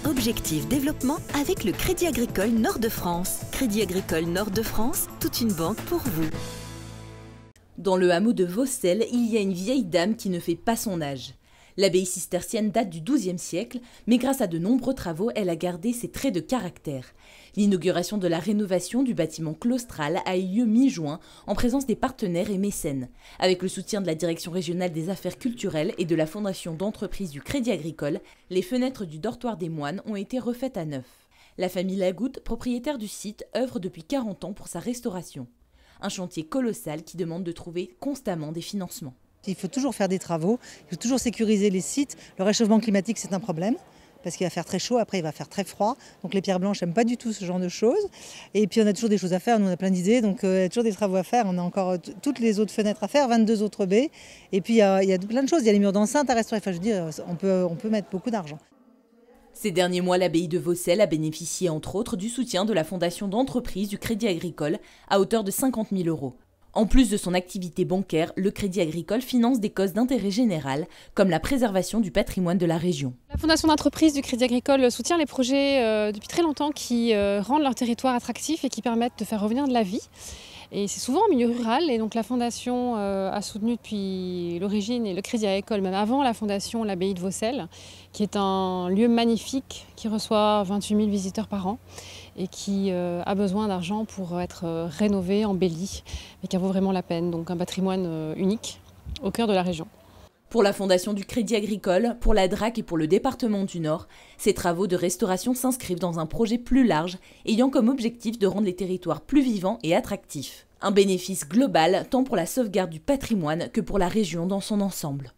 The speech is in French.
Objectif Développement avec le Crédit Agricole Nord-de-France. Crédit Agricole Nord-de-France, toute une banque pour vous. Dans le hameau de Vaucelles, il y a une vieille dame qui ne fait pas son âge. L'abbaye cistercienne date du XIIe siècle, mais grâce à de nombreux travaux, elle a gardé ses traits de caractère. L'inauguration de la rénovation du bâtiment claustral a eu lieu mi-juin en présence des partenaires et mécènes. Avec le soutien de la Direction régionale des affaires culturelles et de la Fondation d'entreprise du Crédit Agricole, les fenêtres du dortoir des moines ont été refaites à neuf. La famille Lagoutte, propriétaire du site, œuvre depuis 40 ans pour sa restauration. Un chantier colossal qui demande de trouver constamment des financements. Il faut toujours faire des travaux, il faut toujours sécuriser les sites. Le réchauffement climatique, c'est un problème, parce qu'il va faire très chaud, après il va faire très froid. Donc les pierres blanches n'aiment pas du tout ce genre de choses. Et puis on a toujours des choses à faire, nous on a plein d'idées, donc il y a toujours des travaux à faire. On a encore toutes les autres fenêtres à faire, 22 autres baies. Et puis il y a plein de choses, il y a les murs d'enceinte à restaurer. Enfin je veux dire, on peut mettre beaucoup d'argent. Ces derniers mois, l'abbaye de Vaucelles a bénéficié entre autres du soutien de la Fondation d'entreprise du Crédit Agricole à hauteur de 50 000 €. En plus de son activité bancaire, le Crédit Agricole finance des causes d'intérêt général, comme la préservation du patrimoine de la région. La Fondation d'entreprise du Crédit Agricole soutient les projets depuis très longtemps qui rendent leur territoire attractif et qui permettent de faire revenir de la vie. Et c'est souvent en milieu rural, et donc la Fondation a soutenu depuis l'origine, et le Crédit Agricole même avant la Fondation, l'abbaye de Vaucelles, qui est un lieu magnifique qui reçoit 28 000 visiteurs par an et qui a besoin d'argent pour être rénové, embelli, et qui en vaut vraiment la peine. Donc un patrimoine unique au cœur de la région. Pour la Fondation du Crédit Agricole, pour la DRAC et pour le département du Nord, ces travaux de restauration s'inscrivent dans un projet plus large, ayant comme objectif de rendre les territoires plus vivants et attractifs. Un bénéfice global tant pour la sauvegarde du patrimoine que pour la région dans son ensemble.